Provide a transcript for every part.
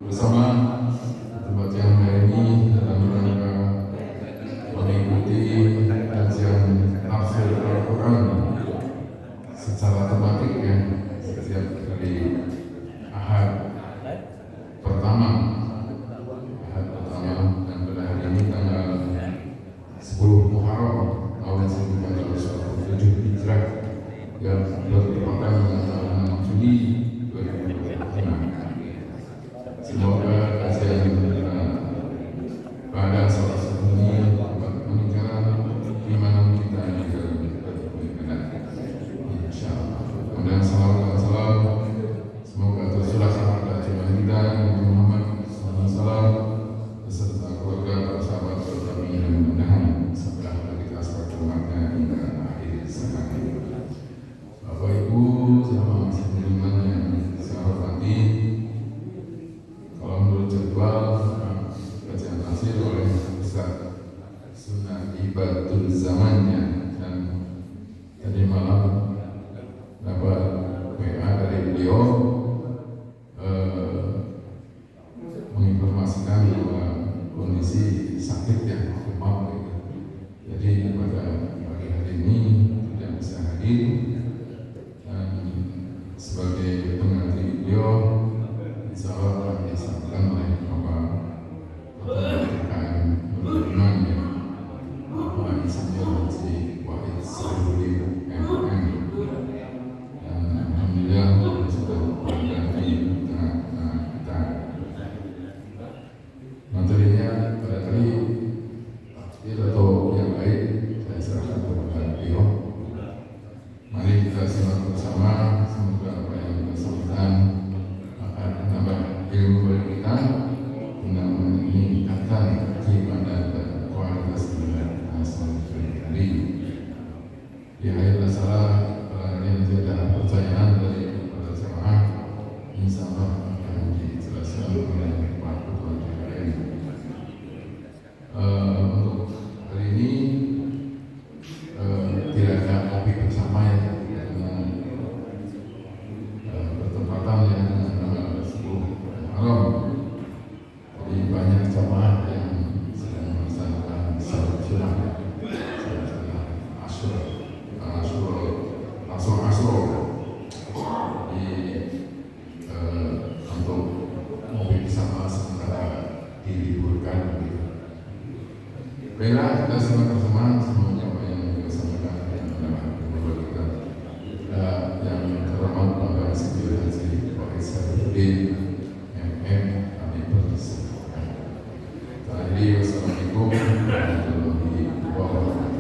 bersama tempat yang hari ini dalam rangka mengikuti kajian tafsir Al-Quran secara tematik ya, setiap hari Ahad pertama dan pada hari ini tanggal 10 Muharram tahun 1447 Hijrah yang bertepatan dengan tanggal 6 Juli 2025. Semoga kajian pada saat ini dapat meningkatkan keimanan kita di dalam kebaikan. Insyaallah. Kemudian salam semoga tercurah kepada jemaah kita Nabi Muhammad SAW beserta keluarga, sahabat serta mudah-mudahan setelah kita sebagai umatnya hingga akhir zaman. Bapak Ibu jamaah sekalian yang saya hormati, kalau menurut jadwal kajian tafsir oleh Ustaz Sunan Ibatul Zamannya, dan tadi malam dapat WA dari beliau menginformasikan bahwa kondisi sakit yang demam, jadi pada pagi hari ini tidak bisa hadir, dan sebagai pengganti beliau insya Allah akan disampaikan oleh Bapak PKM Nurul ya, Bapak Insinyur Haji Wahid Saruli MM, dan alhamdulillah sudah berada di tengah-tengah kita. Materinya pada tadi atau yang baik saya serahkan kepada beliau. Mari kita simak bersama, semoga apa yang kita sampaikan akan menambah ilmu bagi kita, meningkatkan keimanan dan kualitas ibadah sehari-hari. Di akhir masalah yang tidak percayaan dari para jemaah, insya Allah akan dijelaskan oleh Pak Ketua DPR. Untuk hari ini tidak ada kopi bersama ya, karena bertepatan yang tanggal 10 Muharram. Jadi banyak jamaah yang sedang melaksanakan salat sunat, Asyura. Untuk mobil bersama sementara diliburkan gitu. Baiklah, kita simak bersama semoga apa yang kita sampaikan yang mendapat kepada kita. Yang terhormat Bapak Insinyur Haji Wahid Saruli MM, kami persilakan. Jadi wassalamualaikum warahmatullahi wabarakatuh.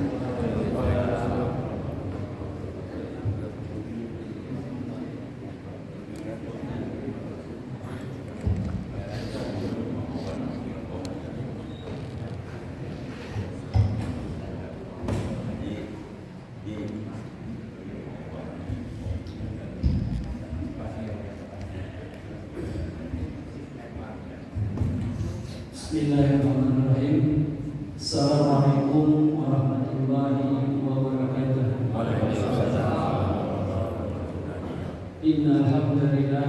Bismillahirrahmanirrahim. Assalamualaikum warahmatullahi wabarakatuh. Innal hamdalillah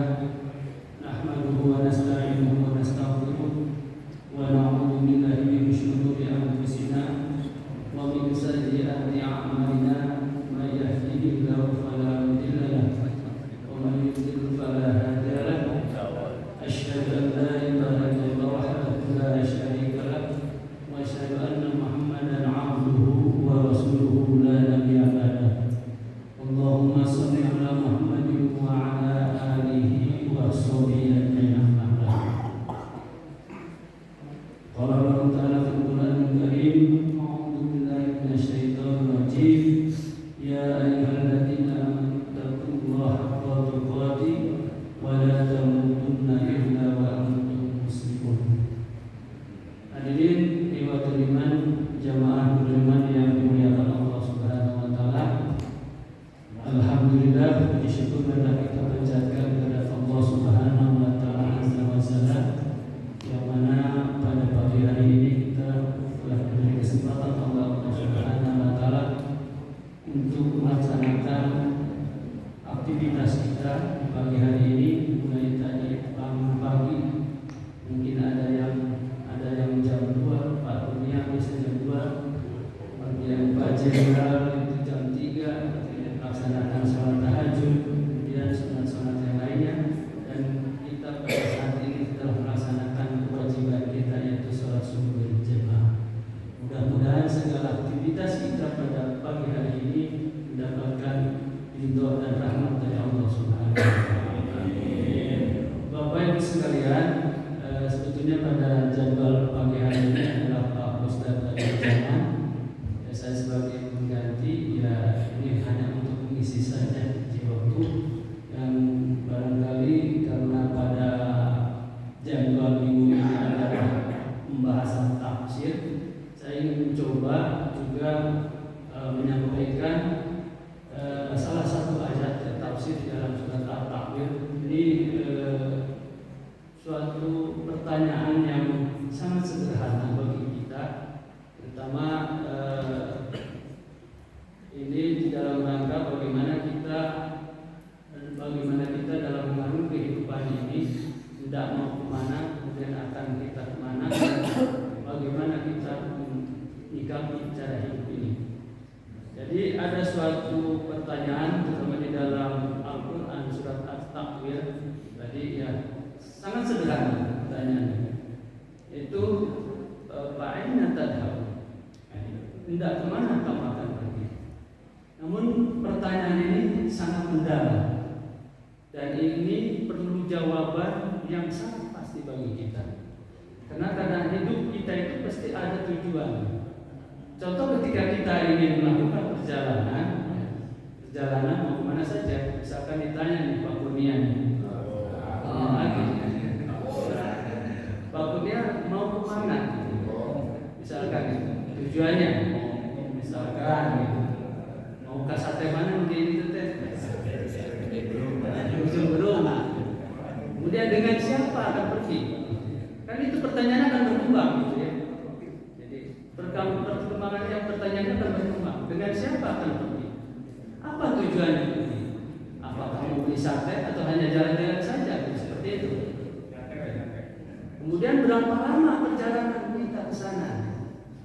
nahmaduhu wa nasta'inuhu wa nastaghfiruh wa na'udzu billahi min shururi anfusina wa min sayyiati a'malina. May yahdihillahu fala mudilla lahu wa may yudlil fala hadiya lahu. Asyhadu an la ilaha illallah la syarika lahu wa asyhadu anna Muhammadan 'abduhu wa rasuluhu la nabiyya ba'dahu. Allahumma shalli ala Muhammadin wa ala alihi sekalian, sebetulnya pada jadwal pagi hari ini adalah Pak Ustadz Abdul Jamal. Saya sebagai pengganti, ya ini hanya untuk mengisi saja di waktu yang barangkali karena pada jadwal minggu ini adalah pembahasan tafsir. Saya ingin mencoba juga menyampaikan salah satu ayat tafsir di dalam surat At-Takwir. Ini suatu pertanyaan yang sangat sederhana bagi kita, terutama ini di dalam rangka bagaimana kita dalam mengarungi kehidupan ini, tidak mau kemana, kemudian akan kita kemana, bagaimana kita menyikapi cara hidup ini. Jadi ada suatu pertanyaan terutama di dalam Al-Quran surat At-Takwir tadi, ya sangat sederhana pertanyaannya, itu Fa'aina tadhhabun, hendak kemana kamu akan pergi. Namun pertanyaan ini sangat mendalam dan ini perlu jawaban yang sangat pasti bagi kita, karena kadang hidup kita itu pasti ada tujuan. Contoh ketika kita ingin melakukan perjalanan mau kemana saja, misalkan ditanya nih Pak Kurnia nih, Pak Kurnia mau kemana? Misalkan gitu, tujuannya, misalkan gitu, mau ke sate mana mungkin itu teh, belum. Kemudian dengan siapa akan pergi? Kan itu pertanyaan akan berkembang gitu ya. Jadi perkembangan yang pertanyaannya akan berkembang. Dengan siapa akan pergi? Apa tujuannya pergi? Apakah mau beli sate atau hanya jalan-jalan saja? Seperti itu. Kemudian berapa lama perjalanan kita ke sana?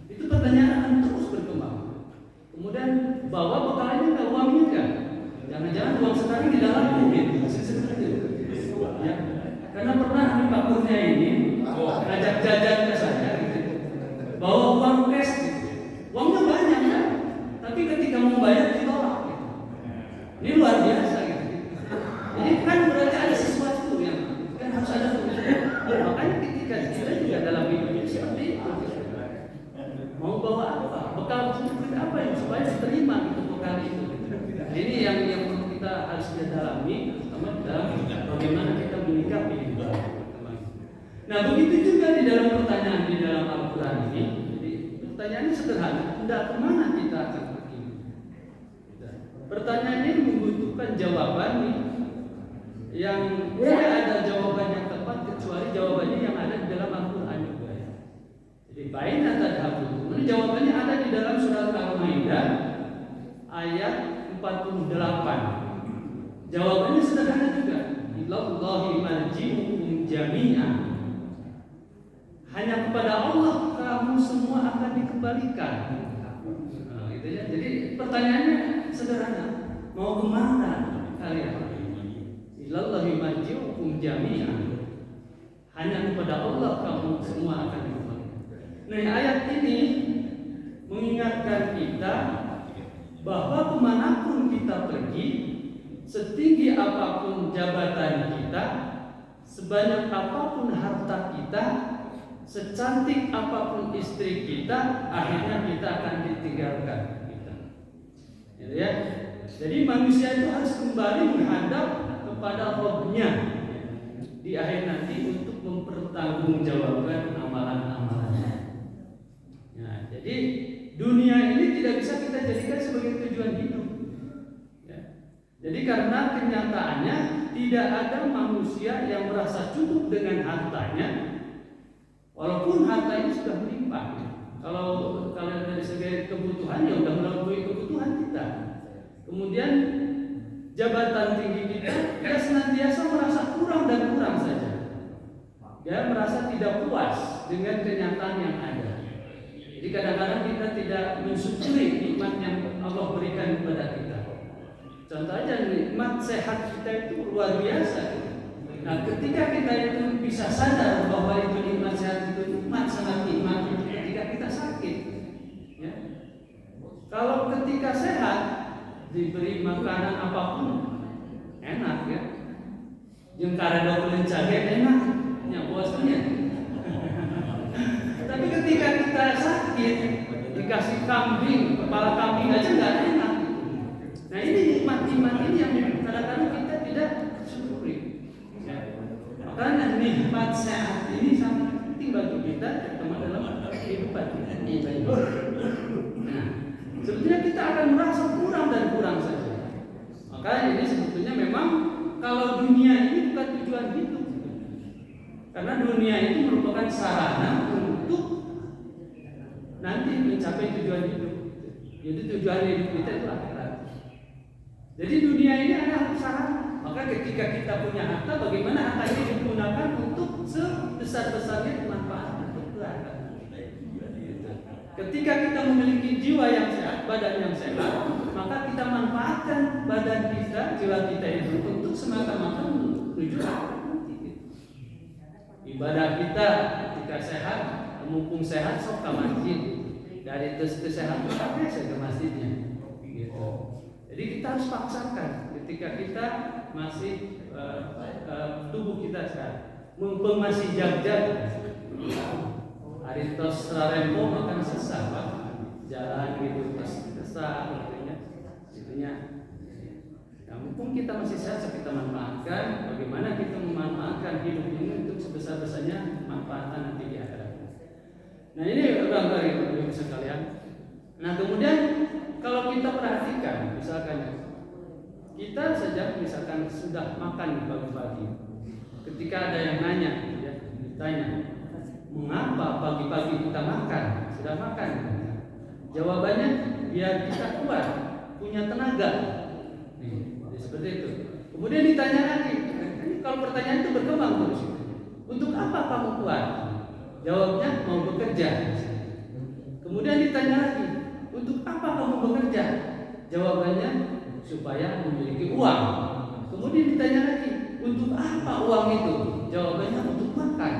Itu pertanyaan akan terus berkembang. Kemudian bawa bekalnya ke uangnya kan? Jangan-jangan uang sekarang di dalam mobil. Seperti itu. Ya. Karena pernah Pak Kurnia ini ngajak jajan ke saya, gitu. Bawa uang cash, gitu. Uangnya banyak kan? Tapi ketika mau bayar ditolak. Gitu. Ini luar biasa gitu. Jadi kan berarti ada sesuatu yang kan harus ada tujuan. Makanya ketika kita juga dalam hidup ini seperti itu. Mau bawa apa? Bekal seperti apa yang supaya diterima itu bekal itu. Ini yang perlu kita harus dalami, terutama dalam bagaimana kita menyikapi hidup. Nah begitu juga di dalam pertanyaan di dalam Al-Quran ini. Jadi pertanyaannya sederhana, hendak kemana kita akan pergi? Pertanyaan ini membutuhkan jawaban yang tidak ada jawaban yang tepat kecuali jawabannya yang ada di dalam Al-Quran juga. Jadi Fa'aina tadhhabun, ini jawabannya ada di dalam surat Al-Maidah ayat 48. Jawabannya sederhana juga. Ilallahi marji'ukum jami'an. Hanya kepada Allah kamu semua akan dikembalikan. Nah, gitu ya. Jadi pertanyaannya sederhana. Mau kemana kalian? Ilallahi marji'ukum jami'an. Hanya kepada Allah kamu semua akan dikembalikan. Nah, ayat ini mengingatkan kita bahwa kemanapun kita pergi, setinggi apapun jabatan kita, sebanyak apapun harta kita, secantik apapun istri kita, akhirnya kita akan ditinggalkan. Gitu ya. Jadi manusia itu harus kembali menghadap kepada Rabb-Nya di akhir nanti untuk mempertanggungjawabkan amalan-amalannya. Nah, jadi dunia ini tidak bisa kita jadikan sebagai tujuan hidup. Ya. Jadi karena kenyataannya tidak ada manusia yang merasa cukup dengan hartanya, walaupun harta ini sudah melimpah. Kalau dari segi kebutuhan ya sudah melampaui kebutuhan kita. Kemudian jabatan tinggi kita, dia senantiasa merasa kurang dan kurang saja. Dia merasa tidak puas dengan kenyataan yang ada. Jadi kadang-kadang kita tidak mensyukuri nikmat yang Allah berikan kepada kita. Contoh aja nikmat sehat kita itu luar biasa. Nah, ketika kita itu bisa sadar bahwa itu nikmat sehat itu nikmat, sangat nikmat ketika kita sakit. Ya. Kalau ketika sehat diberi makanan apapun enak ya. Yang kada double cabai enak. Ya, kambing, kepala kambing aja nggak enak. Nah ini nikmat iman ini yang kadang-kadang kita tidak syukuri. Makanya nikmat sehat ini sangat penting bagi kita, terutama dalam kehidupan ini. Nah, sebetulnya kita akan merasa kurang dan kurang saja. Makanya ini sebetulnya memang kalau dunia ini bukan tujuan hidup, karena dunia itu merupakan sarana untuk nanti mencapai tujuan hidup. Jadi tujuan hidup kita itu akhirat. Jadi dunia ini adalah sarana. Maka ketika kita punya harta, bagaimana harta ini digunakan untuk sebesar-besarnya manfaat untuk akhirat. Ketika kita memiliki jiwa yang sehat, badan yang sehat, maka kita manfaatkan badan kita, jiwa kita itu untuk semata-mata menuju akhirat. Ibadah kita ketika sehat, mumpung sehat sok ke masjid. Dari kesehatan sampai ke masjidnya. Gitu. Jadi kita harus paksakan ketika kita masih tubuh kita sehat, mumpung masih jag-jag. Aritos rarempo makan sesah, Pak. Jalan gitu sesah itunya. Nah, mumpung kita masih sehat, kita manfaatkan. Bagaimana kita memanfaatkan hidup ini untuk sebesar-besarnya manfaatan nanti di akhirat. Nah ini barangkali Bapak sekalian. Nah kemudian kalau kita perhatikan, misalkan kita saja misalkan sudah makan pagi-pagi, ketika ada yang nanya, ya, ditanya, mengapa pagi-pagi kita makan? Sudah makan? Jawabannya biar kita kuat, punya tenaga. Seperti itu. Kemudian ditanya lagi, kalau pertanyaan itu berkembang terus, untuk apa kamu kuat? Jawabnya mau bekerja. Kemudian ditanya lagi, untuk apa kamu bekerja? Jawabannya supaya memiliki uang. Kemudian ditanya lagi, untuk apa uang itu? Jawabannya untuk makan.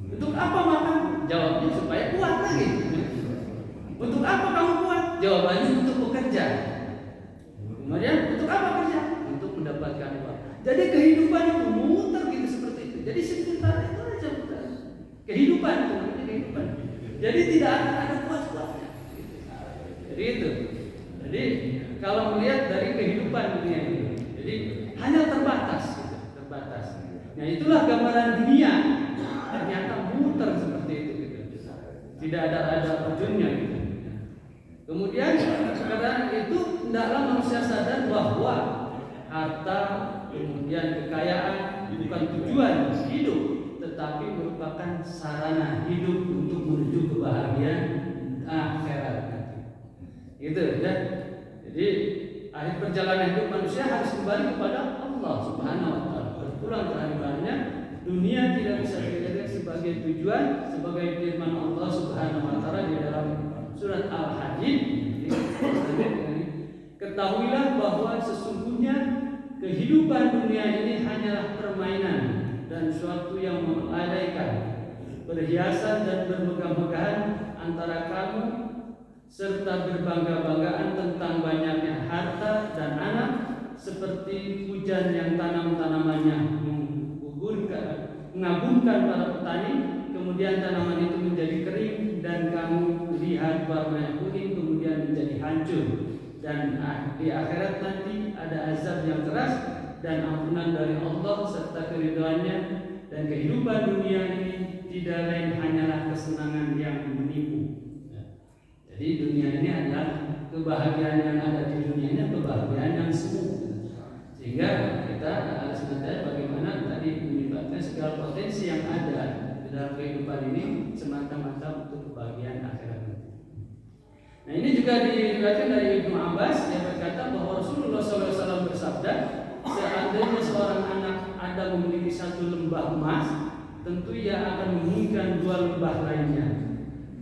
Untuk apa makan? Jawabnya supaya kuat lagi. Untuk apa kamu kuat? Jawabannya untuk bekerja. Kemudian untuk apa kerja? Untuk mendapatkan uang. Jadi kehidupan itu muter gitu seperti itu. Jadi sekitar itu aja muter. Kehidupan itu namanya kehidupan. Jadi tidak akan ada puas-puasnya. Jadi itu. Jadi kalau melihat dari kehidupan dunia ini, jadi hanya terbatas, gitu, terbatas. Nah itulah gambaran dunia. Ternyata muter seperti itu, gitu. Tidak ada ujungnya, gitu. Kemudian sekarang itu hendaklah manusia sadar bahwa harta, kemudian kekayaan bukan tujuan hidup, tetapi merupakan sarana hidup untuk menuju kebahagiaan akhirat. Gitu ya. Jadi akhir perjalanan hidup manusia harus kembali kepada Allah Subhanahu wa taala. Berpulang kehadirannya, dunia tidak bisa dijadikan sebagai tujuan, sebagai firman Allah Subhanahu wa taala di dalam surat Al-Hadid. Ketahuilah bahwa sesungguhnya kehidupan dunia ini hanyalah permainan dan suatu yang mengabaikan, perhiasan dan bermegah-megahan antara kamu, serta berbangga-banggaan tentang banyaknya harta dan anak, seperti hujan yang tanam-tanamannya mengagumkan para petani, kemudian tanaman itu menjadi kering dan kamu lihat warnanya kuning kemudian menjadi hancur, dan di akhirat nanti ada azab yang keras dan ampunan dari Allah serta keridhaannya, dan kehidupan dunia ini tidak lain hanyalah kesenangan yang menipu. Jadi dunia ini adalah kebahagiaan yang ada di dunia ini, kebahagiaan yang semu. Sehingga kita harus melihat bagaimana tadi melibatkan segala potensi yang ada di dalam kehidupan ini semata-mata untuk kebahagiaan akhirat. Nah ini juga diriwayatkan dari Ibnu Abbas yang berkata bahwa Rasulullah SAW bersabda, seandainya seorang anak ada memiliki satu lembah emas, tentu ia akan menginginkan dua lembah lainnya,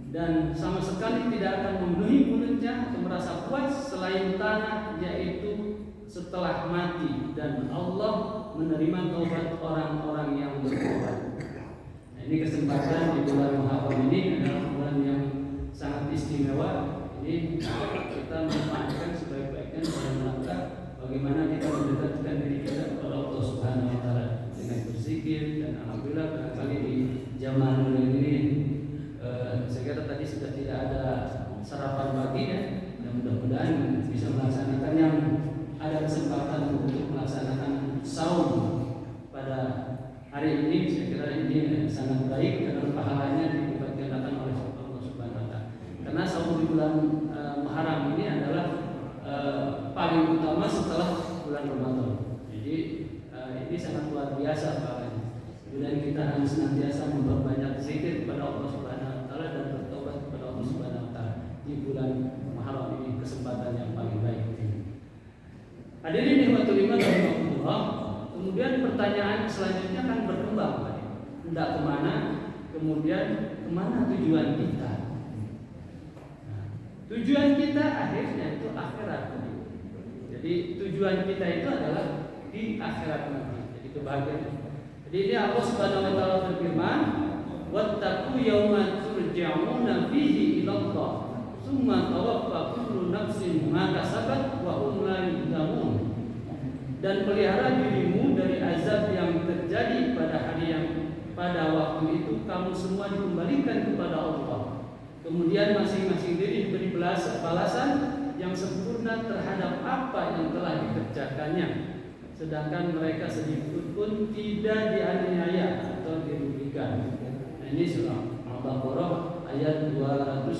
dan sama sekali tidak akan memenuhi mulutnya atau merasa puas selain tanah, yaitu setelah mati, dan Allah menerima taubat orang-orang yang bertobat. Nah, ini kesempatan di bulan Muharram ini adalah bulan yang sangat istimewa. Ini kita memanfaatkan sebaik-baiknya dalam rangka bagaimana kita mendekatkan diri kita kepada Allah Subhanahu wa taala dengan berzikir, dan alhamdulillah barangkali di zaman ini saya kira tadi sudah tidak ada sarapan pagi ya, dan mudah-mudahan bisa melaksanakan yang ada kesempatan untuk melaksanakan saum pada hari ini. Saya kira ini sangat baik karena pahalanya dilipat gandakan oleh Allah Subhanahu wa taala. Karena saum di bulan Muharram ini adalah paling utama setelah bulan Ramadan. Jadi ini sangat luar biasa pahalanya. Kemudian kita harus senantiasa memperbanyak zikir kepada Allah Subhanahu wa taala dan bertobat kepada Allah Subhanahu wa taala di bulan Muharram ini, kesempatan yang paling baik ini. Hadirin nikmatul iman rahimakumullah. Kemudian pertanyaan selanjutnya kan berkembang, hendak kemana? Kemudian kemana tujuan kita? Nah, tujuan kita akhirnya itu akhirat. Jadi tujuan kita itu adalah di akhirat nanti. Jadi kebahagiaan. Jadi ini Allah Subhanahu wa taala berfirman, "Wattaqu yawman turja'una fihi ila Allah, tsumma tawaffa kullu nafsin ma kasabat wa hum la yuzlamun." Dan pelihara dirimu dari azab yang terjadi pada hari yang pada waktu itu kamu semua dikembalikan kepada Allah. Kemudian masing-masing diri diberi balasan yang sempurna terhadap apa yang telah dikerjakannya. Sedangkan mereka sedikit pun tidak dianiaya atau dirugikan. Nah, ini surah Al-Baqarah ayat 281.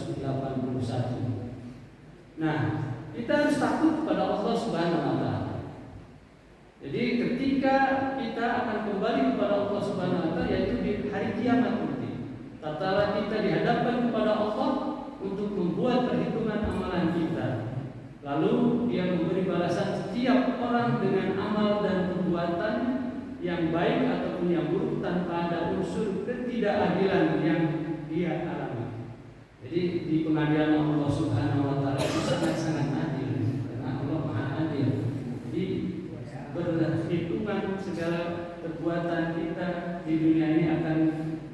Nah, kita harus takut kepada Allah Subhanahu wa taala. Jadi ketika kita akan kembali kepada Allah Subhanahu wa taala, yaitu di hari kiamat nanti, tatkala kita dihadapkan kepada Allah untuk membuat perhitungan amalan kita. Lalu Dia memberi balasan setiap orang dengan amal dan perbuatan yang baik ataupun yang buruk tanpa ada unsur ketidakadilan yang dia alami. Jadi di pengadilan Allah Subhanahu wa taala itu sangat adil, karena Allah Maha Adil. Jadi berhitungan segala perbuatan kita di dunia ini akan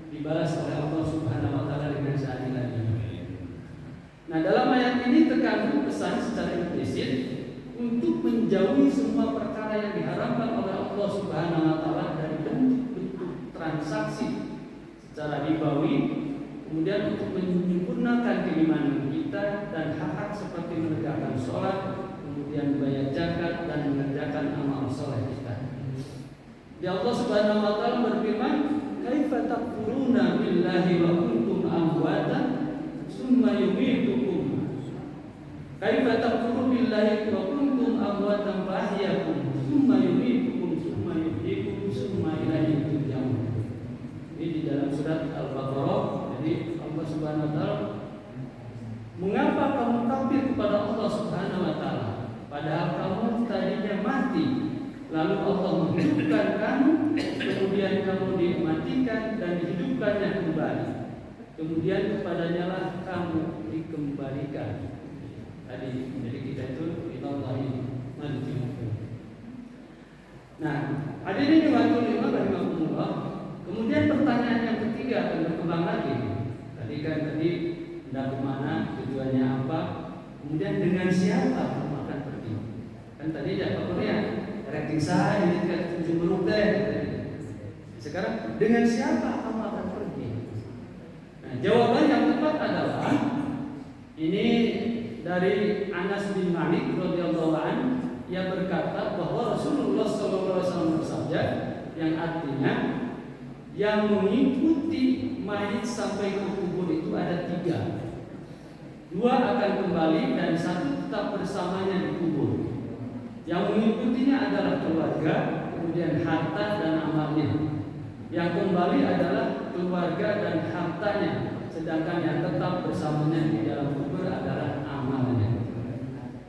dibalas oleh Allah Subhanahu wa taala dengan seadil-adilnya. Nah, dalam ayat ini terkandung pesan secara implisit untuk menjauhi semua perkara yang diharamkan oleh Allah Subhanahu wa taala dari bentuk-bentuk transaksi secara ribawi, kemudian untuk menyempurnakan keimanan kita dan hak-hak seperti menegakkan sholat, kemudian membayar zakat dan mengerjakan amal soleh kita. Di Allah Subhanahu wa taala berfirman, "Kaifa takfuruna billahi wa kuntum amwatan summa yumitukum." Kaifa takfuru billahi wa kuntum amwatan fa ahyakum summa yumitukum summa yuhyikum summa ilaihi turja'un. Ini di dalam surat Al-Baqarah. Jadi Allah Subhanahu wa taala, mengapa kamu kafir kepada Allah Subhanahu wa taala padahal kamu tadinya mati, lalu Allah menghidupkan kamu, kemudian kamu dimatikan dan dihidupkannya kembali, kemudian kepadanya lah kamu dikembalikan. Tadi jadi kita itu ilallahi marji'ukum. Nah, hadirin jemaah lima rahimakumullah. Kemudian pertanyaan yang ketiga akan berkembang lagi. Tadi hendak kemana, tujuannya apa, kemudian dengan siapa kamu akan pergi. Kan tadi Pak Korea ranking saya ini kan jumlah deh. Sekarang dengan siapa kamu akan pergi? Nah, jawaban yang tepat adalah ini dari Anas bin Malik radhiyallahu anhu, yang berkata bahwa Rasulullah SAW bersabda, yang artinya yang mengikuti mayit sampai ke kubur itu ada 3. 2 akan kembali dan 1 tetap bersamanya di kubur. Yang mengikutinya adalah keluarga, kemudian harta dan amalnya. Yang kembali adalah keluarga dan hartanya, sedangkan yang tetap bersamanya di dalam kubur adalah amalnya.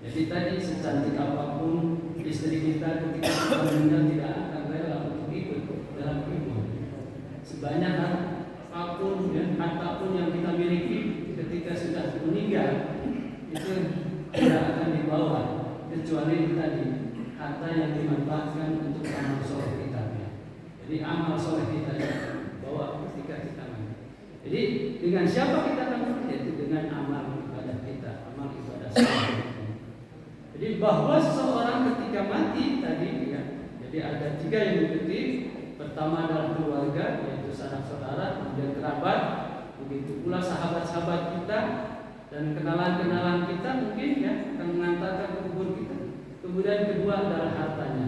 Jadi tadi secantik apapun istri kita ketika kita meninggal tidak akan rela untuk ikut dalam kubur. Sebanyak apapun dan harta pun yang kita miliki ketika sudah meninggal itu tidak akan dibawa, kecuali tadi harta yang dimanfaatkan untuk amal soleh kita. Jadi amal soleh kita bawa ketika kita mati. Jadi dengan siapa kita akan pergi? Yaitu dengan amal ibadah kita, amal ibadah soleh. Jadi bahwa seseorang ketika mati tadi ya, jadi ada 3 yang diikuti. Pertama adalah keluarga, yaitu sanak saudara, kemudian kerabat, begitu pula sahabat-sahabat kita, dan kenalan-kenalan kita mungkin ya akan mengantarkan ke kubur kita. Kemudian kedua adalah hartanya.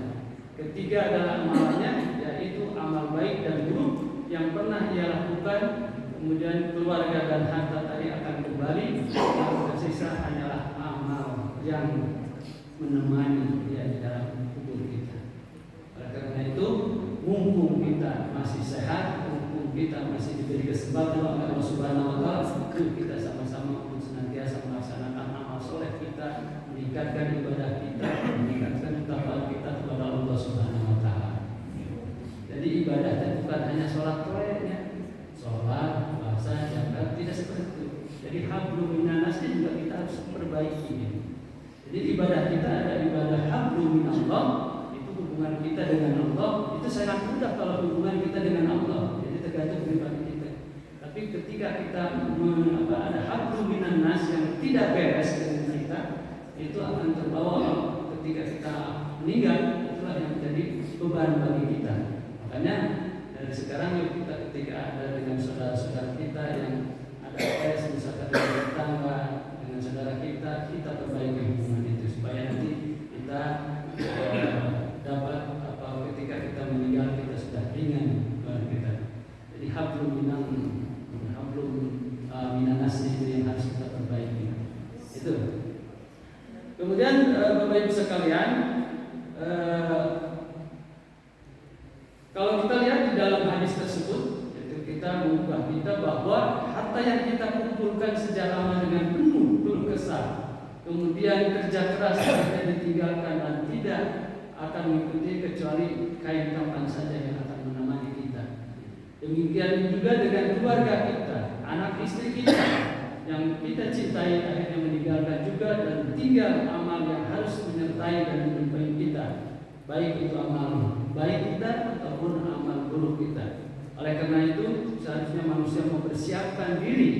Ketiga adalah amalannya, yaitu amal baik dan buruk yang pernah ia lakukan. Kemudian keluarga dan harta tadi akan kembali. Yang tersisa hanyalah amal yang menemani dia di dalam kubur kita. Oleh karena itu, mumpung kita masih sehat, mumpung kita masih diberi kesempatan oleh Allah Subhanahu wa taala, kita sama-sama untuk senantiasa melaksanakan amal soleh kita, meningkatkan ibadah kita, meningkatkan takwa kita kepada Allah Subhanahu wa taala. Jadi ibadah itu bukan hanya sholat toreknya, sholat, puasa, zakat, tidak seperti itu. Jadi hablum minannasnya juga kita harus perbaiki. Jadi ibadah kita ada ibadah hablum minallah, itu hubungan kita dengan Allah, itu sangat mudah kalau hubungan kita dengan Allah. Jadi tergantung pribadi kita. Tapi ketika kita ada hablum minannas yang tidak beres dengan kita, itu akan terbawa ketika kita meninggal, itulah yang menjadi beban bagi kita. Makanya dari sekarang yuk kita ketika ada dengan saudara-saudara kita yang ada tes misalkan dengan tetangga, dengan saudara kita, kita perbaiki hubungan itu supaya nanti kita dapat ketika kita meninggal kita sudah ringan kita. Jadi hablum minannas itu yang harus kita perbaiki. Itu. Kemudian Bapak Ibu sekalian, kalau kita lihat di dalam hadis tersebut, itu kita mengubah kita bahwa harta yang kita kumpulkan sejak lama dengan penuh kesah, kemudian kerja keras tidak ditinggalkan dan tidak akan mengikuti kecuali kain kafan saja yang akan menemani kita. Demikian juga dengan keluarga kita, anak istri kita yang kita cintai akhirnya meninggalkan juga, dan tinggal amal yang harus menyertai dan menyertai kita, baik itu amal baik kita ataupun amal buruk kita. Oleh karena itu seharusnya manusia mempersiapkan diri,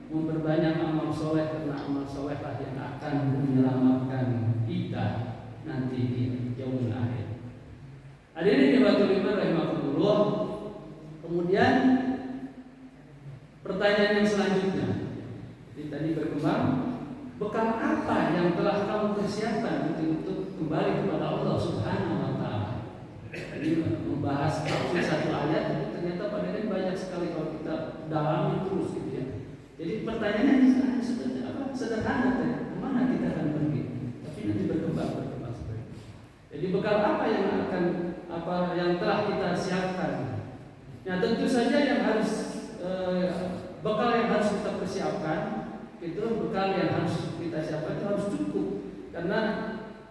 memperbanyak amal soleh, karena amal solehlah yang akan menyelamatkan kita nanti di yaumul akhir. Hadirin jemaah rahimakumullah. Kemudian pertanyaan yang selanjutnya, tadi berkembang, bekal apa yang telah kamu persiapkan untuk kembali kepada Allah Subhanahu wa taala? Jadi membahas satu ayat itu ternyata padahal banyak sekali kalau kita dalami terus gitu ya. Jadi pertanyaannya sederhana, kemana kita akan pergi? Tapi nanti berkembang seperti itu. Jadi bekal apa yang telah kita siapkan? Nah tentu saja yang harus bekal yang harus kita persiapkan itu bekal yang harus kita siapkan itu harus cukup, karena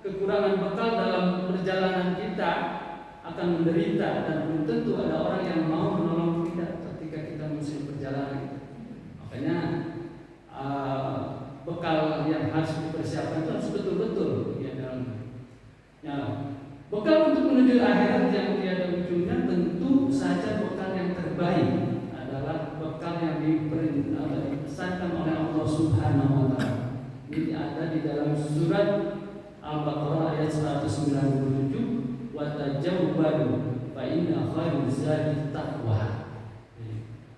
kekurangan bekal dalam perjalanan kita akan menderita dan belum tentu ada orang yang mau menolong kita ketika kita mesti perjalanan. Makanya bekal yang harus dipersiapkan itu harus betul-betul ya dalam. Ya, bekal untuk menuju akhirat yang tiada ujungnya tentu saja bekal yang terbaik adalah bekal yang dipesankan oleh Allah Subhanahu wa taala. Ini ada di dalam surat Al-Baqarah ayat 197, wa tajawwadu fa inna khairu zadi taqwa.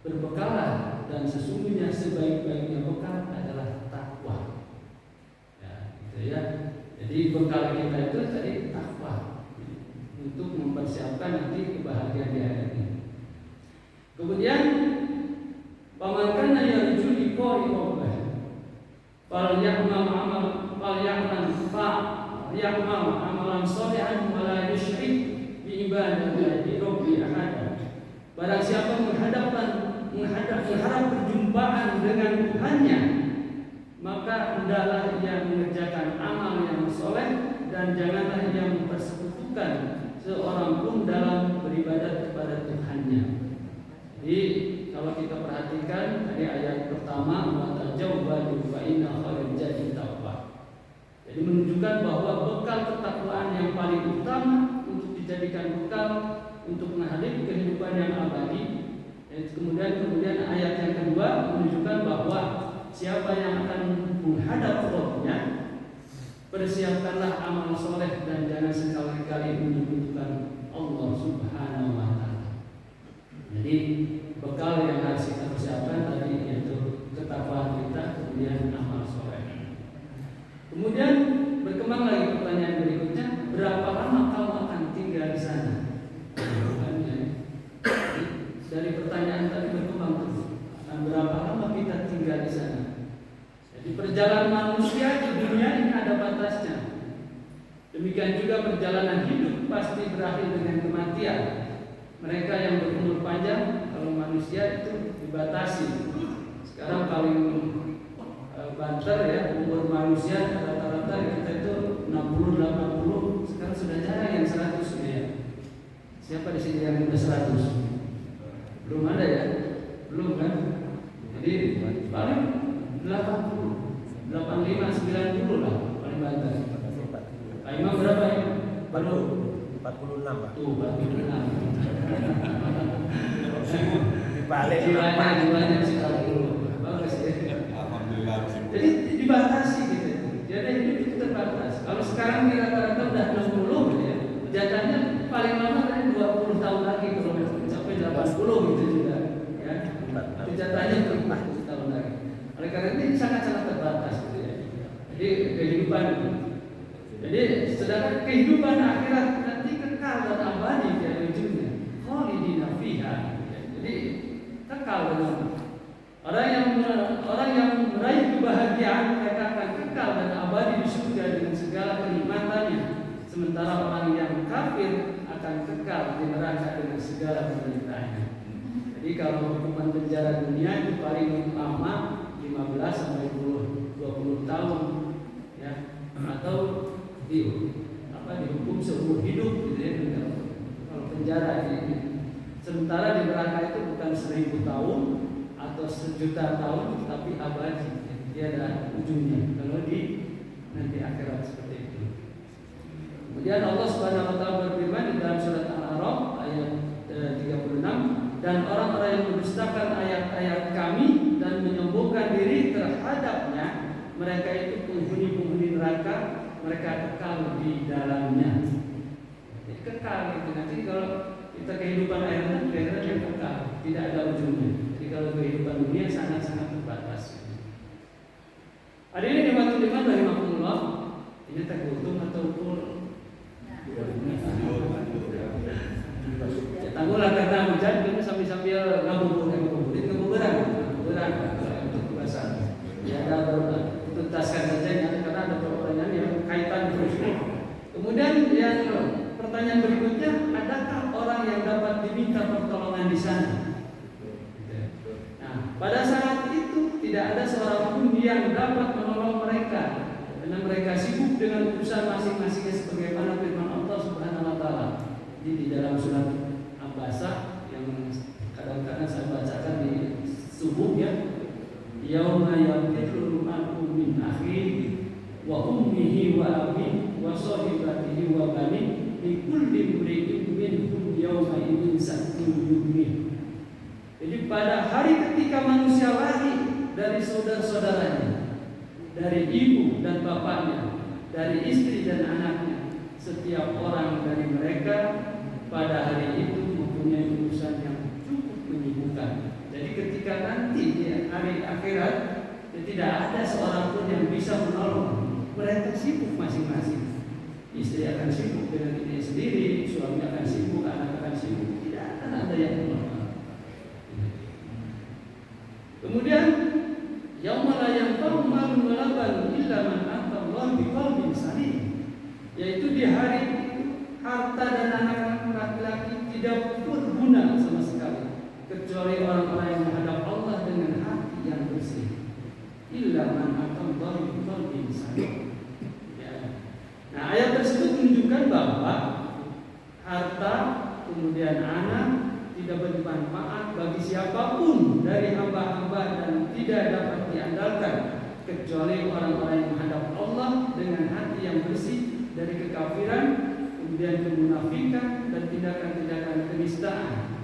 Berbekalah dan sesungguhnya sebaik-baiknya bekal adalah takwa. Ya, gitu ya. Jadi bekal kita itu tadi takwa untuk mempersiapkan nanti kebahagiaan di akhirat ini. Kemudian pamankan yarju liqa'i rabbih fal ya'mal amalan shalihan wa la yusyrik bi ibadati rabbi ahad. Barang siapa mengharap perjumpaan dengan Tuhannya, maka hendaklah ia mengerjakan amal yang soleh dan janganlah ia mempersekutukan seorang pun dalam beribadat kepada Tuhannya. Jadi kalau kita perhatikan tadi ayat pertama, wa tajawwadu fa inna khairal zadi taqwa. Jadi menunjukkan bahwa bekal ketakwaan yang paling utama untuk dijadikan bekal untuk menghadapi kehidupan yang abadi. Kemudian ayat yang kedua menunjukkan bahwa siapa yang akan menghadap Rabb-Nya, persiapkanlah amal soleh dan jangan sekali-kali menyebutkan Allah Subhanahu wa taala. Jadi bekal yang harus kita persiapkan tadi yaitu ketakwaan kita, kemudian amal soleh. Kemudian berkembang lagi pertanyaan berikutnya, berapa lama kamu akan tinggal di sana? Dari pertanyaan tadi berkembang terus, berapa lama kita tinggal di sana? Jadi perjalanan manusia di dunia ini ada batasnya. Demikian juga perjalanan hidup pasti berakhir dengan kematian. Mereka yang berumur panjang, kalau manusia itu dibatasi. Sekarang paling banter ya, umur manusia rata-rata kita itu 60-80. Sekarang sudah jarang yang 100 ya. Siapa di sini yang udah 100? Belum ada ya? Belum kan? Jadi paling 80, 85, 90 lah paling banter. Imam berapa ya? 46 Pak. Tuh 46. Dibalik Jiwanya sih 40. Bagus ya. Alhamdulillah. Jadi dibatasi gitu. Jadi hidup itu terbatas. Kalau sekarang di rata-rata udah 60 ya. Jatahnya paling lama kan 20 tahun lagi kalau mencapai 80 gitu juga ya. Itu jatahnya 40 tahun lagi. Oleh karena ini sangat-sangat terbatas gitu ya. Jadi kehidupan, jadi sedangkan kehidupan akhirat nanti kekal dan abadi di ujungnya. Khalidina fiha. Jadi kekal dengan orang yang meraih kebahagiaan, mereka akan kekal dan abadi di surga dengan segala kenikmatannya. Sementara orang yang kafir akan kekal di neraka dengan segala penderitaannya. Jadi kalau hukuman penjara dunia itu paling lama 15 sampai 20 tahun ya, atau dihukum seumur hidup gitu ya. Kalau penjara ini, sementara di neraka itu bukan 1000 tahun atau 1.000.000 tahun, tapi abadi. Dia ada ujungnya. Kalau di nanti akhirat seperti itu. Kemudian Allah Subhanahu wa taala berfirman di dalam surat Al-A'raf ayat 36, dan orang-orang yang mendustakan ayat-ayat kami dan menyombongkan diri terhadapnya, mereka itu penghuni-penghuni neraka, mereka kekal di dalamnya. Jadi kekal itu nanti kalau kita kehidupan akhirat yang kekal, tidak ada ujungnya. Jadi kalau kehidupan dunia sangat-sangat terbatas. Ada ini nikmatul iman dari rahmatullah. Ini tak untung atau ukur. Ya, tangguhlah karena hujan kita sambil ngabuburit untuk bahasa. Ya ada tuntaskan saja karena ada pertanyaan yang kaitan terus. Kemudian yang pertanyaan berikutnya, adakah orang yang dapat diminta pertolongan di sana? Nah, pada saat itu tidak ada seorang pun yang dapat menolong mereka karena mereka sibuk dengan urusan masing-masingnya sebagaimana firman Allah Subhanahu wa taala di dalam surat Al-Baqarah yang kadang-kadang saya bacakan di subuh ya. Yauma yafirru al-mar'u min akhihi wa ummihi wa abihi wa sahibatihi wa banihi likulli imri'in minhum yawma idzin sha'nun yughnihi. Jadi pada hari ketika manusia lari dari saudara-saudaranya, dari ibu dan bapaknya, dari istri dan anaknya, setiap orang dari mereka pada hari itu mempunyai urusan yang cukup menyibukkan. Jadi ketika nanti di hari akhirat, tidak ada seorang pun yang bisa menolong. Mereka sibuk masing-masing. Istri akan sibuk dengan diri sendiri, suami akan sibuk, anak akan sibuk. Tidak akan ada yang menolong. Kemudian yauma la yanfa'u malun wala banun illa man ata Allah biqalbin salim. Yaitu di hari harta dan anak-anak laki-laki tidak berguna sama sekali kecuali orang-orang yang menghadap Allah dengan hati yang bersih. Illa man ata Allah biqalbin salim. Ya. Nah, ayat tersebut menunjukkan bahwa harta kemudian anak tidak bermanfaat bagi siapapun dari hamba-hamba dan tidak dapat diandalkan kecuali orang-orang yang menghadap Allah dengan hati yang bersih dari kekafiran, kemudian kemunafikan dan tindakan-tindakan kenistaan.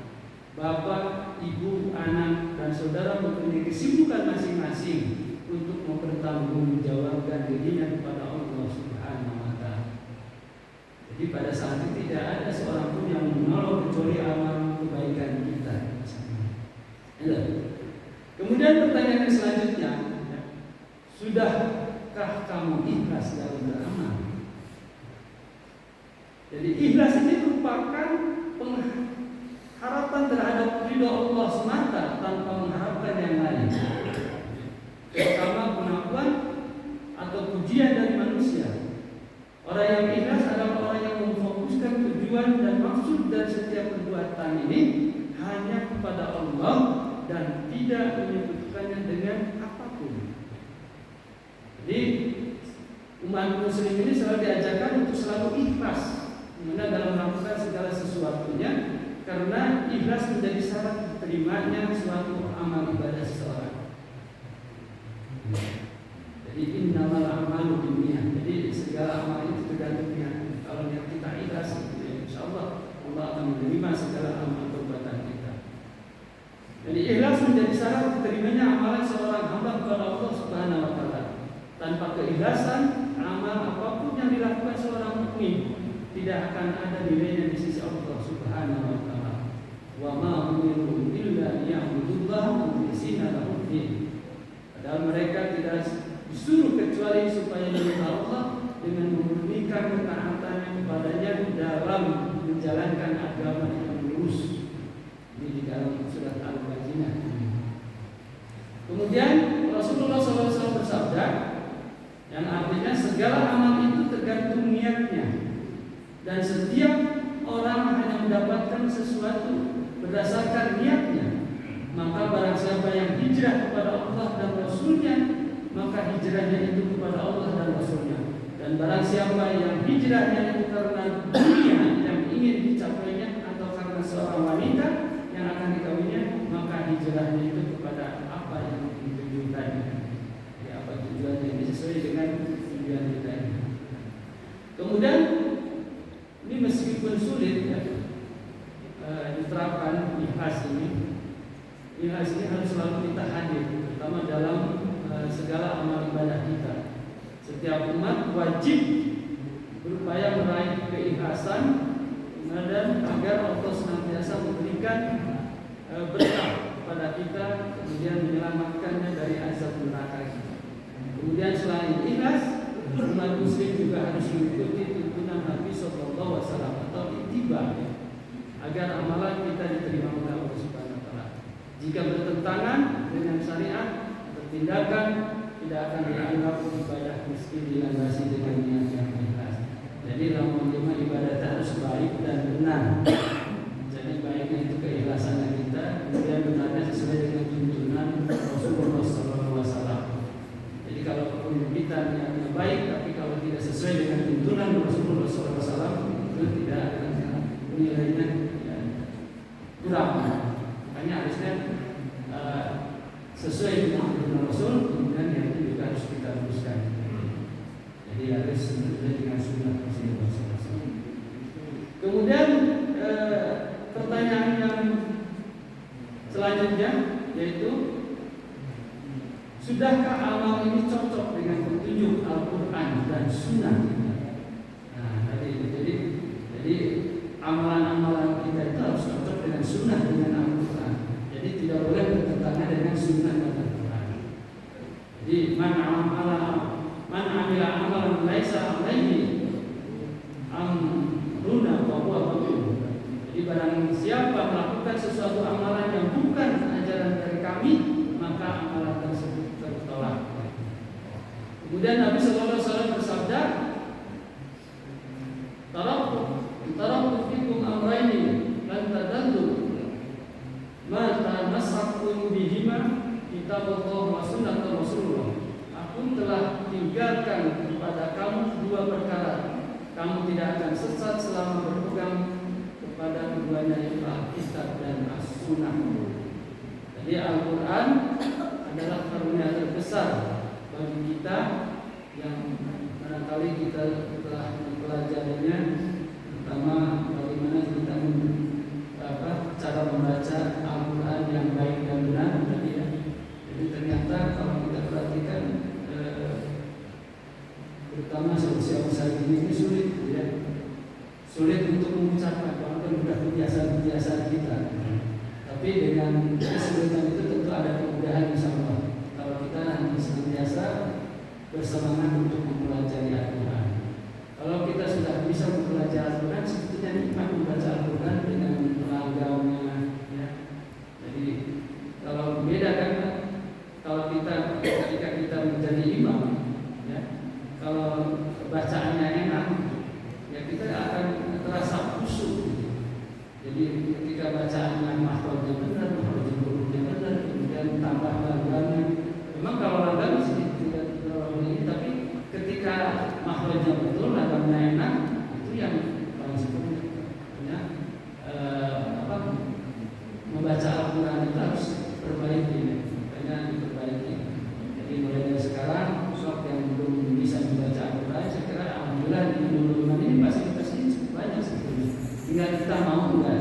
Bapak, ibu, anak, dan saudara mempunyai kesibukan masing-masing untuk mempertanggungjawabkan dirinya kepada Allah Subhanahu wa taala. Jadi pada saat itu tidak ada seorang pun yang menolong kecuali amal kebaikan kita. Ya. Kemudian pertanyaan yang selanjutnya, sudahkah kamu ikhlas dalam beramal? Jadi ikhlas ini merupakan harapan terhadap ridho Allah semata tanpa mengharapkan yang lain. Pertama, pengakuan atau pujian dari manusia. Orang yang ikhlas adalah orang yang memfokuskan tujuan dan maksud dari setiap perbuatan ini hanya kepada Allah dan tidak menyebutkannya dengan apapun. Jadi umat muslim ini selalu diajarkan untuk selalu ikhlas dalam melakukan segala sesuatunya, karena ikhlas menjadi syarat diterimanya suatu amal ibadah seseorang. Jadi innamal a'malu binniyat. Jadi segala amal itu tergantung niat. Kalau niat kita ikhlas, ya insyaallah Allah akan menerima segala amal perbuatan kita. Jadi ikhlas menjadi syarat diterimanya amalan seorang hamba kepada Allah Subhanahu wa taala. Tanpa keikhlasan, amal apapun yang dilakukan seorang mukmin tidak akan ada nilainya di sisi Allah Subhanahu wa taala. Wa ma umiru illa liya'budullaha mukhlishina lahu din. Padahal mereka tidak disuruh kecuali supaya menyembah Allah dengan memurnikan ketaatannya kepadanya dalam menjalankan agama yang lurus. Ini di dalam surat Al-Baqarah. Kemudian Rasulullah SAW bersabda, yang artinya segala amal itu tergantung niatnya, dan setiap orang hanya mendapatkan sesuatu berdasarkan niatnya. Maka barang siapa yang hijrah kepada Allah dan Rasulnya, maka hijrahnya itu kepada Allah dan Rasulnya. Dan barang siapa yang hijrahnya itu karena dunia yang ingin dicapainya, atau karena seorang wanita yang akan dikawinnya, maka hijrahnya itu kepada apa yang ditujukannya. Ya, apa tujuannya ini sesuai dengan tujuan kita ini. Kemudian ini meskipun sulit ya, diterapkan ikhlas ini. Ikhlas ini harus selalu kita hadir, terutama dalam segala amal ibadah kita. Setiap umat wajib berupaya meraih keikhlasan dan agar Allah senantiasa memberikan berkah kepada kita, kemudian menyelamatkannya dari azab neraka. Kemudian selain ikhlas, umat muslim juga harus mengikuti tuntunan Nabi Sallallahu Alaihi Wasallam atau ittiba, agar amalan kita diterima oleh Allah Subhanahu Wa Taala. Jika bertentangan dengan syariat, tindakan tidak akan dianggap ibadah meski dilandasi dengan niat yang ikhlas. Jadi dalam menerima ibadah harus baik dan benar. Jadi baiknya itu keikhlasan kita, kemudian benarnya sesuai dengan tuntunan Rasulullah SAW. Jadi kalau kita niatnya baik, tapi kalau tidak sesuai dengan tuntunan Rasulullah SAW, itu tidak akan nilainya ya, kurang. Makanya harusnya sesuai dengan tuntunan Rasul, kemudian yang itu juga harus kita teruskan. Jadi harus sesuai dengan sunnah Rasulullah SAW. Kemudian pertanyaan yang selanjutnya yaitu, sudahkah amal ini cocok dengan petunjuk Al-Quran dan Sunnah kita? Nah, jadi amalan-amalan kita itu harus cocok dengan Sunnah, dengan Al-Quran. Jadi tidak boleh bertentangan dengan Sunnah dan Al-Quran. Jadi man amila amalan laisa alaihi amruna fa huwa raddun. Jadi barang siapa melakukan sesuatu amalan yang bukan ajaran dari kami, maka amalan tersebut tertolak. Kemudian Nabi Sallallahu Alaihi Wasallam bersabda, taraktu fikum amrayni lan tadallu ma tamassaktum bihima kitabullah wa sunnat Rasulullah. Aku telah tinggalkan kepada kamu dua perkara, kamu tidak akan sesat selama berpegang kepada keduanya, yaitu Alkitab dan As-Sunnah. Jadi Al-Quran adalah karunia terbesar bagi kita yang barangkali kita telah mempelajarinya, terutama bagaimana kita cara membaca Al-Quran yang baik dan benar. Jadi ternyata kalau kita perhatikan, terutama usia-usia ini sulit, ya. Sulit untuk mengucapkan, walaupun sudah kebiasaan kita. Tapi dengan kesulitan itu bersemangat untuk mempelajari Al-Quran. Kalau kita sudah bisa mempelajari Al-Quran, sebetulnya nikmat membaca Al-Quran dengan lagamnya, ya. Jadi kalau beda kan, kalau kita ketika kita menjadi imam, ya, kalau bacaannya enak, ya kita akan terasa khusyuk. Jadi ketika bacaannya makhrajnya benar, hurufnya benar, kemudian tambah lagamnya. Memang kalau lagam sedikit tidak terlalu ini, tapi ketika makhrajnya betul, lagamnya enak, itu yang paling sempurna. Ya, membaca Al-Quran itu harus perbaiki, makanya diperbaiki. Jadi mulai dari sekarang, sok yang belum bisa membaca Al-Quran, saya kira alhamdulillah di Nurul ini fasilitasnya cukup banyak sebetulnya. Tinggal kita mau enggak,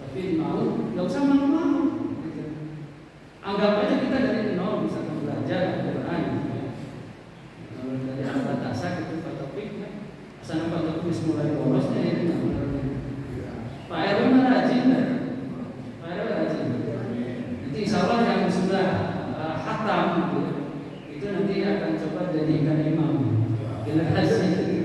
tapi mau, nggak usah malu-malu. Gitu. Anggap aja kita dari nol bisa belajar Al-Quran. Ya. Dari Al-Fatihah itu Fatopik, ya. Asal Fatopik mulai borosnya ini nggak benar. Pak RW mana rajin, ya? Pak RW rajin. Nanti insya Allah yang sudah hatam, gitu, itu nanti akan coba jadikan imam generasi.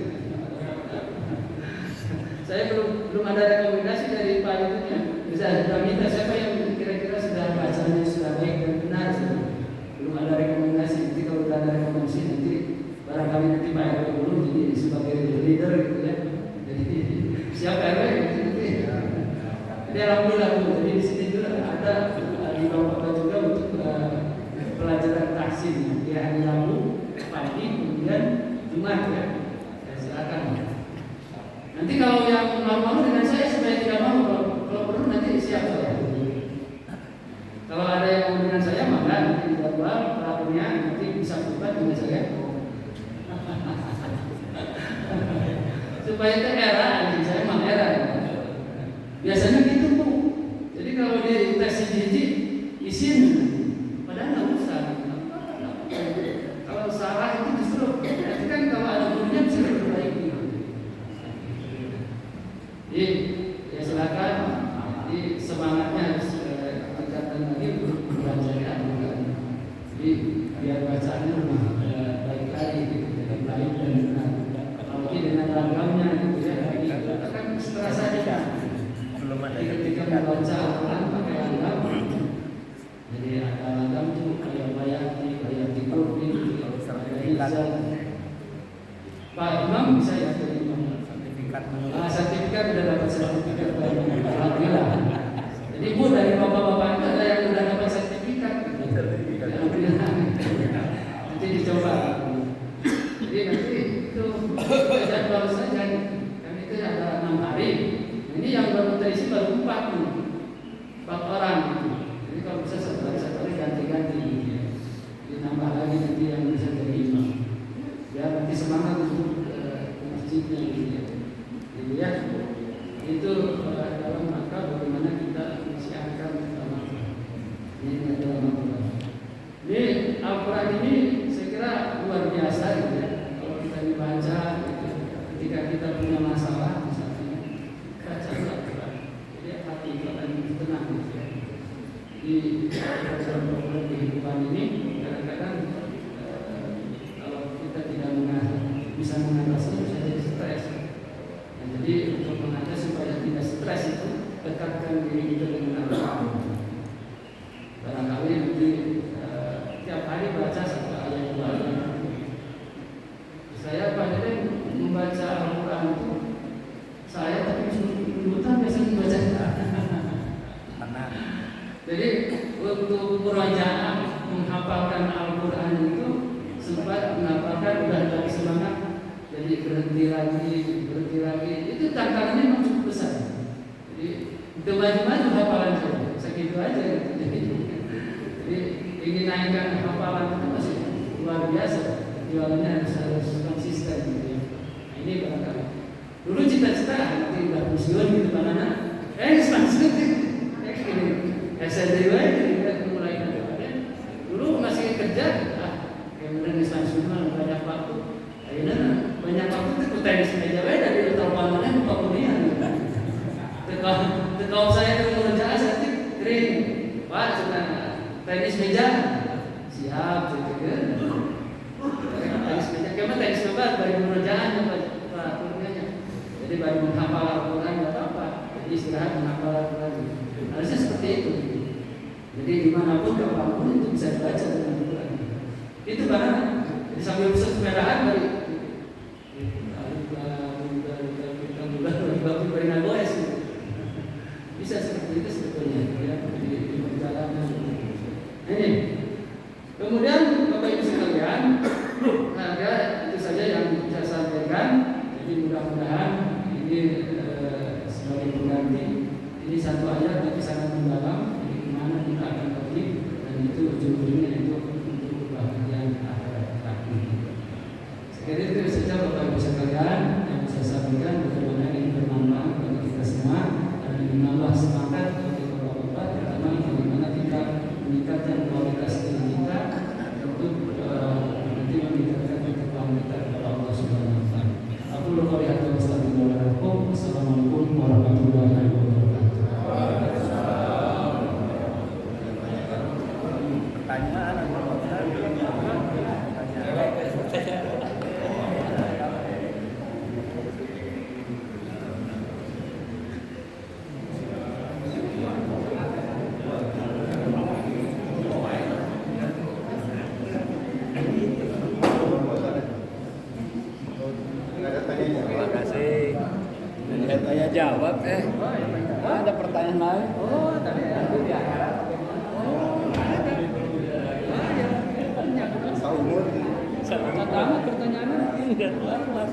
Saya belum ada rekomendasi dari Pak itu ya. Bisa kita minta siapa yang kira-kira sudah bacanya sudah baik dan benar. Belum ada rekomendasi. Nanti kalau sudah ada rekomendasi nanti barangkali nanti Pak RW dulu jadi sebagai leader gitu ya. Jadi siapa RW nanti. Jadi alhamdulillah Bu. Jadi di sini juga ada di bawah juga untuk pelajaran tahsin di hari Rabu pagi kemudian Jumat ya. Silakan. Nanti kalau yang malu-malu dengan saya supaya tidak malu, kalau perlu nanti siap saya. Kalau ada yang mau dengan saya maka nanti dijadwal pelakunya nanti bisa berdebat dengan saya. Supaya itu era, saya memang era. Biasanya gitu Bu. Jadi kalau di tes CGG izin, padahal nggak usah. Kalau salah itu justru, nanti kan kalau ada gurunya bisa diperbaiki. Jadi ya silakan. Jadi semangatnya harus tingkatkan lagi untuk belajar Al-Quran. Jadi biar bacaannya lebih baik lagi, lebih baik dan benar. Apalagi dengan lagamnya gitu ya. Kita kan terasa aja. Ketika membaca Al-Quran pakai lagam, jadi ada lagam itu kayak bayati, kayak tikurni, kayak izah. Pak Imam bisa ya dari Imam. Sertifikat sudah dapat sertifikat alhamdulillah. Jadi Bu dari bapak-bapak itu ada yang sudah dapat sertifikat. Alhamdulillah. Nanti dicoba. Jadi nanti itu jadwal saja. Kan itu ada 6 hari. Ini yang baru terisi baru 4 nih. 4 orang. Jadi kalau bisa satu hari ganti-ganti. Ditambah lagi nanti yang bisa jadi imam. Ya nanti semangat untuk masjidnya gitu ya. Gitu ya. Itu dalam rangka bagaimana kita menyiarkan ini adalah Al-Quran. Ini Al-Quran ini saya kira luar biasa gitu ya. Kalau kita dibaca gitu, ketika kita punya masalah misalnya baca Al-Quran. Jadi hati kita akan tenang gitu ya. Di program-program kehidupan ini kadang-kadang kalau kita tidak bisa mengatasi bisa jadi stres. Jadi untuk mengatasi supaya tidak stres itu dekatkan diri kita dengan Al-Quran. Barangkali nanti tiap hari baca 1 ayat 2 ayat. Saya pada membaca Al-Quran itu saya tapi kesulitan biasanya membaca. Jadi untuk murajaah menghafalkan Al-Quran itu sempat menghafalkan udah dari semangat. Jadi berhenti lagi, itu tantangannya memang cukup besar. Jadi itu maju-maju hafalan saya, segitu aja. Jadi ingin naikkan hafalan itu masih luar biasa. Jualannya harus konsisten gitu ya. Nah, ini barangkali. Dulu cita-cita nanti udah museum gitu mana? SND kita mulai dulu masih kerja, kemudian Islam banyak waktu. Akhirnya banyak waktu itu tenis meja beda di teleponannya buka kuliah. Kalau saya itu mengerjakan saya kering, Pak sudah tenis meja siap gitu kan. Karena tadi sebentar bari pekerjaan Pak Turunnya. Jadi bari menghafal Al-Quran nggak apa-apa. Jadi istirahat menghafal Al-Quran. Harusnya seperti itu. Jadi dimanapun kapanpun itu bisa dibaca dengan Al-Quran. Itu karena jadi sambil sepedaan bari bisa seperti itu sebetulnya ya, di perjalanan. Ini kemudian Bapak Ibu sekalian, ada itu saja yang saya sampaikan. Jadi mudah-mudahan ini sebagai pengganti ini satu ayat tapi sangat mendalam. Jadi kemana kita akan pergi dan itu ujung-ujungnya itu untuk kebahagiaan akhirat kita. Sekali itu saja Bapak Ibu sekalian yang saya sampaikan. Mudah-mudahan ini bermanfaat bagi kita semua dan menambah semangat bagi Bapak-bapak, terutama bagaimana kita meningkatkan kualitas diri kita untuk nanti meningkatkan ketakwaan kita kepada Allah Subhanahu Wa Taala. Aku lupa lihat Assalamualaikum warahmatullahi wabarakatuh. Pertanyaan terima kasih. Saya tanya jawab ada pertanyaan lain. Oh, tadi aku di akhirat. Pertama pertanyaannya enggak jelas.